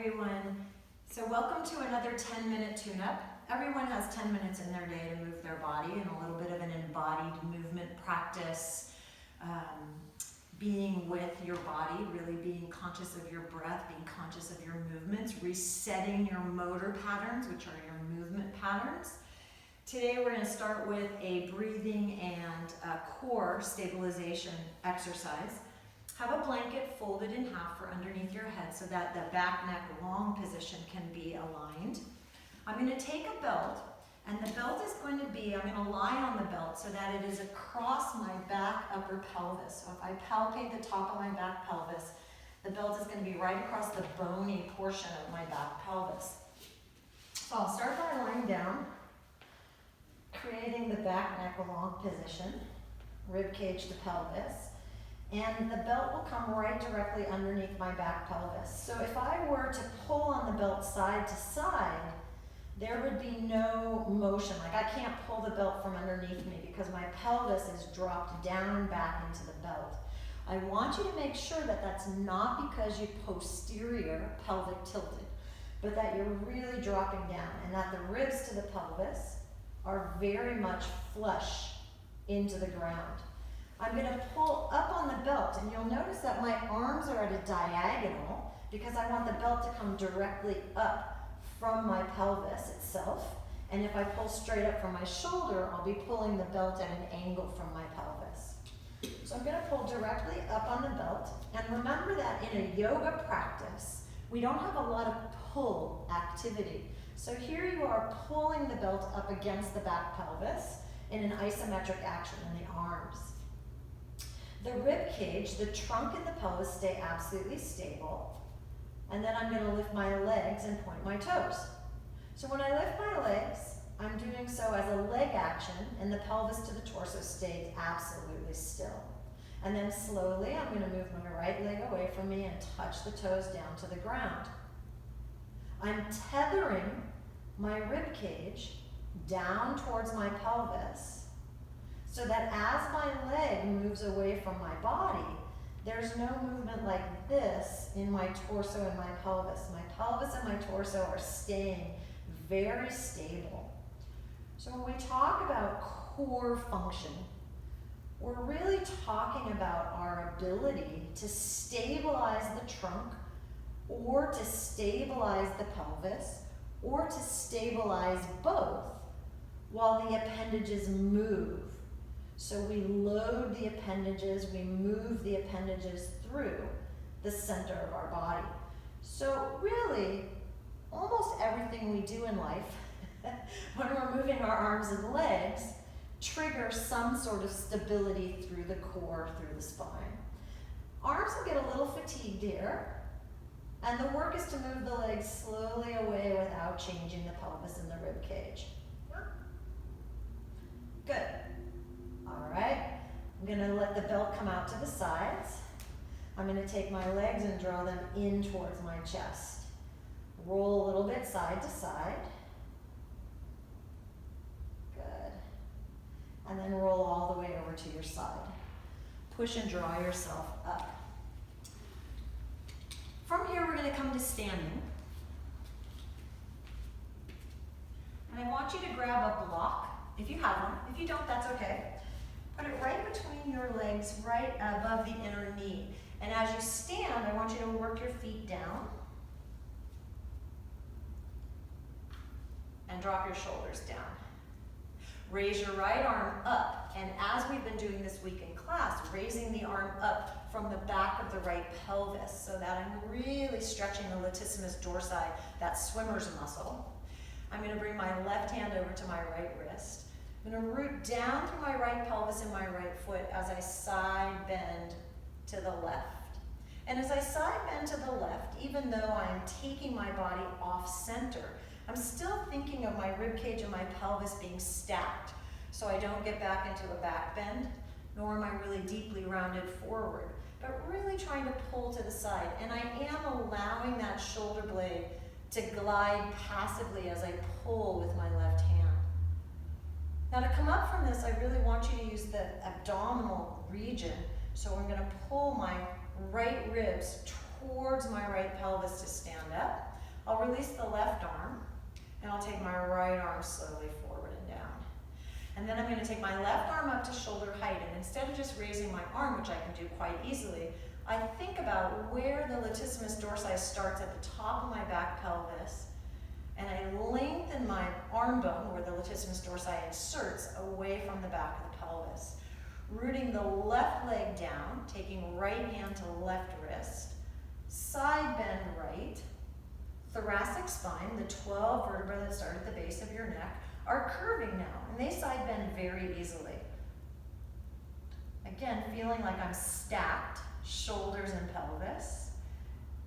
everyone. So welcome to another 10-minute tune-up. Everyone has 10 minutes in their day to move their body and a little bit of an embodied movement practice. Being with your body, really being conscious of your breath, being conscious of your movements, resetting your motor patterns, which are your movement patterns. Today we're going to start with a breathing and core stabilization exercise. Have a blanket folded in half for underneath your head so that the back, neck, long position can be aligned. I'm going to take a belt, and the belt is going to be, I'm going to lie on the belt so that it is across my back upper pelvis. So if I palpate the top of my back pelvis, the belt is going to be right across the bony portion of my back pelvis. So I'll start by lying down, creating the back, neck, long position, rib cage to pelvis. And the belt will come right directly underneath my back pelvis. So if I were to pull on the belt side to side, there would be no motion. Like I can't pull the belt from underneath me because my pelvis is dropped down and back into the belt. I want you to make sure that that's not because you posterior pelvic tilted, but that you're really dropping down and that the ribs to the pelvis are very much flush into the ground. I'm going to pull up on the belt, and you'll notice that my arms are at a diagonal because I want the belt to come directly up from my pelvis itself. And if I pull straight up from my shoulder, I'll be pulling the belt at an angle from my pelvis. So I'm going to pull directly up on the belt. And remember that in a yoga practice, we don't have a lot of pull activity. So here you are pulling the belt up against the back pelvis in an isometric action in the arms. The rib cage, the trunk and the pelvis stay absolutely stable. And then I'm going to lift my legs and point my toes. So when I lift my legs, I'm doing so as a leg action, and the pelvis to the torso stays absolutely still. And then slowly, I'm going to move my right leg away from me and touch the toes down to the ground. I'm tethering my rib cage down towards my pelvis, so that as my leg moves away from my body, there's no movement like this in my torso and my pelvis. My pelvis and my torso are staying very stable. So when we talk about core function, we're really talking about our ability to stabilize the trunk, or to stabilize the pelvis, or to stabilize both while the appendages move. So we load the appendages, we move the appendages through the center of our body. So really, almost everything we do in life, when we're moving our arms and legs, triggers some sort of stability through the core, through the spine. Arms will get a little fatigued here, and the work is to move the legs slowly away without changing the pelvis and the rib cage. Good. All right, I'm going to let the belt come out to the sides. I'm going to take my legs and draw them in towards my chest. Roll a little bit side to side. Good. And then roll all the way over to your side. Push and draw yourself up. From here, we're going to come to standing. And I want you to grab a block, if you have one. If you don't, that's okay. Put it right between your legs, right above the inner knee. And as you stand, I want you to work your feet down and drop your shoulders down. Raise your right arm up. And as we've been doing this week in class, raising the arm up from the back of the right pelvis so that I'm really stretching the latissimus dorsi, that swimmer's muscle. I'm going to bring my left hand over to my right wrist. I'm going to root down through my right pelvis and my right foot as I side bend to the left. And as I side bend to the left, even though I'm taking my body off center, I'm still thinking of my rib cage and my pelvis being stacked, so I don't get back into a back bend, nor am I really deeply rounded forward, but really trying to pull to the side. And I am allowing that shoulder blade to glide passively as I pull with my left hand. Now to come up from this, I really want you to use the abdominal region. So I'm going to pull my right ribs towards my right pelvis to stand up. I'll release the left arm, and I'll take my right arm slowly forward and down. And then I'm going to take my left arm up to shoulder height, and instead of just raising my arm, which I can do quite easily, I think about where the latissimus dorsi starts at the top of my back pelvis, and I lengthen my arm bone where the latissimus dorsi inserts away from the back of the pelvis. Rooting the left leg down, taking right hand to left wrist, side bend right, thoracic spine, the 12 vertebrae that start at the base of your neck, are curving now, and they side bend very easily. Again, feeling like I'm stacked, shoulders and pelvis.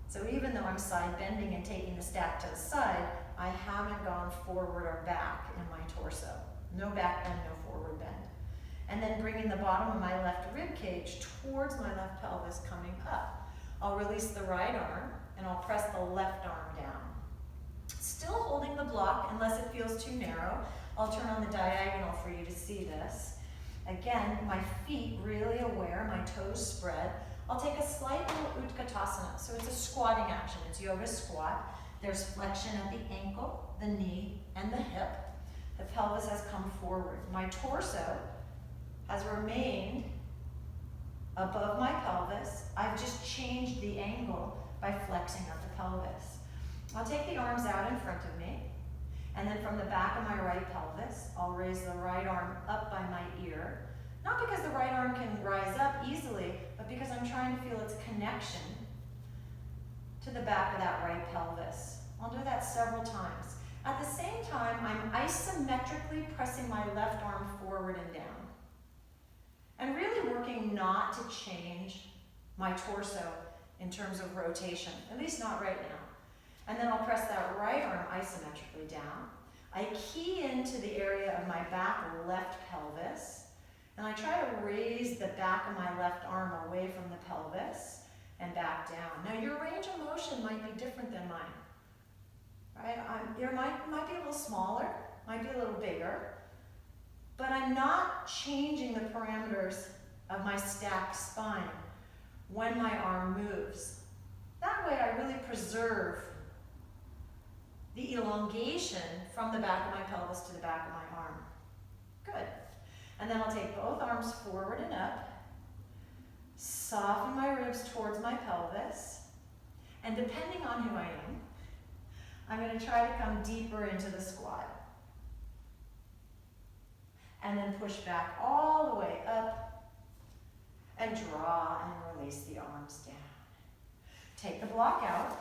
So even though I'm side bending and taking the stack to the side, I haven't gone forward or back in my torso. No back bend, no forward bend. And then bringing the bottom of my left rib cage towards my left pelvis, coming up. I'll release the right arm, and I'll press the left arm down. Still holding the block, unless it feels too narrow. I'll turn on the diagonal for you to see this. Again, my feet really aware, my toes spread. I'll take a slight little utkatasana. So it's a squatting action. It's yoga squat. There's flexion at the ankle, the knee, and the hip. The pelvis has come forward. My torso has remained above my pelvis. I've just changed the angle by flexing up the pelvis. I'll take the arms out in front of me, and then from the back of my right pelvis, I'll raise the right arm up by my ear. Not because the right arm can rise up easily, but because I'm trying to feel its connection to the back of that right pelvis. I'll do that several times. At the same time, I'm isometrically pressing my left arm forward and down. And really working not to change my torso in terms of rotation, at least not right now. And then I'll press that right arm isometrically down. I key into the area of my back left pelvis, and I try to raise the back of my left arm away from the pelvis and back down. Now your range of motion might be different than mine, right? There might be a little smaller, might be a little bigger, but I'm not changing the parameters of my stacked spine when my arm moves. That way I really preserve the elongation from the back of my pelvis to the back of my arm. Good. And then I'll take both arms forward and up, soften my ribs towards my pelvis, and depending on who I am, I'm going to try to come deeper into the squat. And then push back all the way up and draw and release the arms down. Take the block out.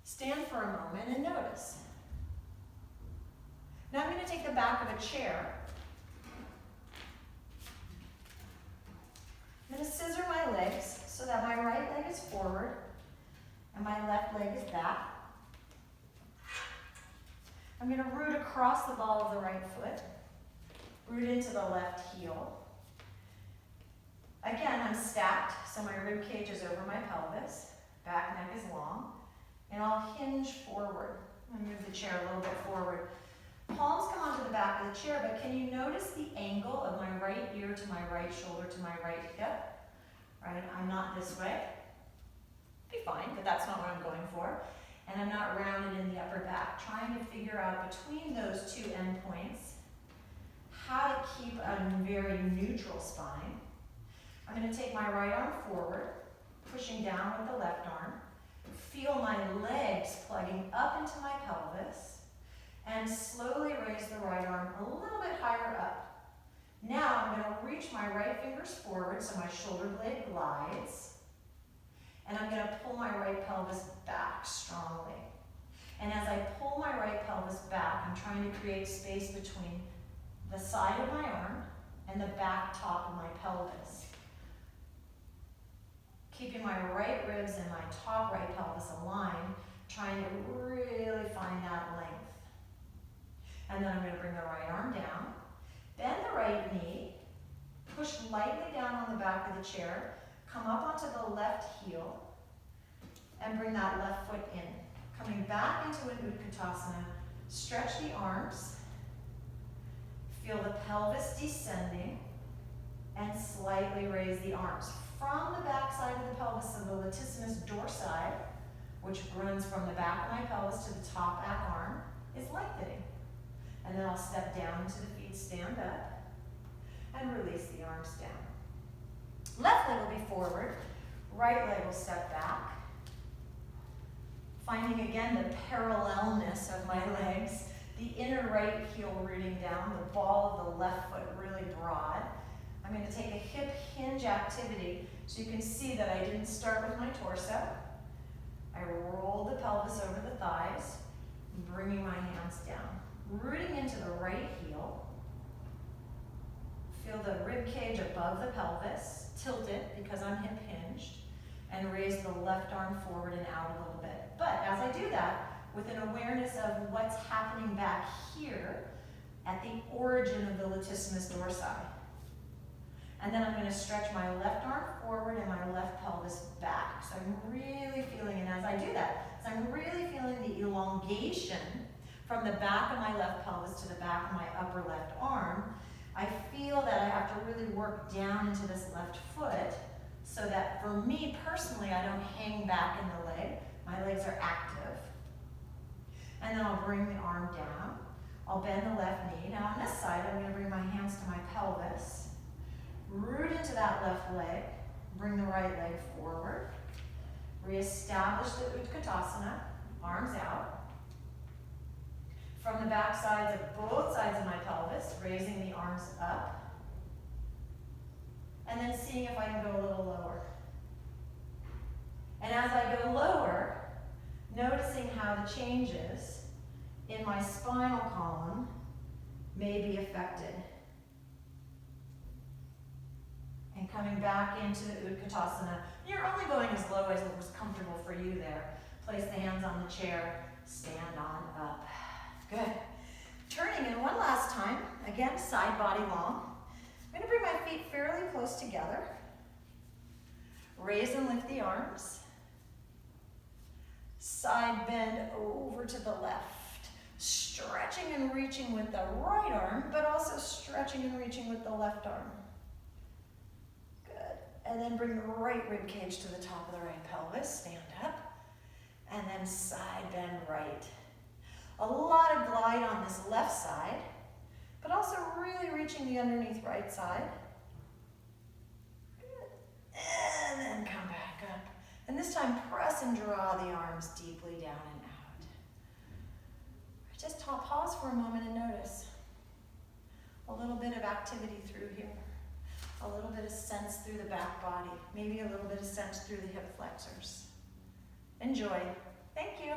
Stand for a moment and notice. Now I'm going to take the back of a chair. I'm going to scissor my legs so that my right leg is forward and my left leg is back. I'm going to root across the ball of the right foot. Root into the left heel. Again, I'm stacked, so my rib cage is over my pelvis. Back neck is long. And I'll hinge forward. I'm going to move the chair a little bit forward. Palms come onto the back of the chair, but can you notice the angle of my right ear to my right shoulder to my right hip? Right? I'm not this way. Be fine, but that's not what I'm going for. And I'm not rounded in the upper back. Trying to figure out between those two endpoints how to keep a very neutral spine. I'm going to take my right arm forward, pushing down with the left arm. Feel my legs plugging up into my pelvis, and slowly raise the right arm a little bit higher up. Now I'm going to reach my right fingers forward so my shoulder blade glides, and I'm going to pull my right pelvis back strongly. And as I pull my right pelvis back, I'm trying to create space between the side of my arm and the back top of my pelvis. Keeping my right ribs and my top right pelvis aligned, trying to really find that length. And then I'm going to bring the right arm down, bend the right knee, push lightly down on the back of the chair, come up onto the left heel, and bring that left foot in. Coming back into an utkatasana, stretch the arms, feel the pelvis descending, and slightly raise the arms. From the back side of the pelvis, so the latissimus dorsi which runs from the back of my pelvis to the top back arm, is lengthening. And then I'll step down into the feet, stand up, and release the arms down. Left leg will be forward, right leg will step back. Finding again the parallelness of my legs, the inner right heel rooting down, the ball of the left foot really broad. I'm going to take a hip hinge activity so you can see that I didn't start with my torso. I roll the pelvis over the thighs, bringing my hands down, rooting into the right heel. Feel the rib cage above the pelvis, tilt it because I'm hip hinged, and raise the left arm forward and out a little bit. But as I do that, with an awareness of what's happening back here at the origin of the latissimus dorsi. And then I'm going to stretch my left arm forward and my left pelvis back. So I'm really feeling, and as I do that, so I'm really feeling the elongation from the back of my left pelvis to the back of my upper left arm. I feel that I have to really work down into this left foot so that for me personally, I don't hang back in the leg. My legs are active. And then I'll bring the arm down. I'll bend the left knee. Now on this side, I'm going to bring my hands to my pelvis. Root into that left leg. Bring the right leg forward. Reestablish the Utkatasana. Arms out. From the back sides of both sides of my pelvis, raising the arms up. And then seeing if I can go a little lower. And as I go lower, noticing how the changes in my spinal column may be affected. And coming back into the Utkatasana, you're only going as low as it was comfortable for you there. Place the hands on the chair, stand on up. Good. Turning in one last time, again, side body long. I'm going to bring my feet fairly close together. Raise and lift the arms. Side bend over to the left. Stretching and reaching with the right arm, but also stretching and reaching with the left arm. Good. And then bring the right rib cage to the top of the right pelvis. Stand up. And then side bend right. A lot of glide on this left side, but also really reaching the underneath right side. Good. And then come back up. And this time, press and draw the arms deeply down and out. Just pause for a moment and notice. A little bit of activity through here. A little bit of sense through the back body. Maybe a little bit of sense through the hip flexors. Enjoy. Thank you.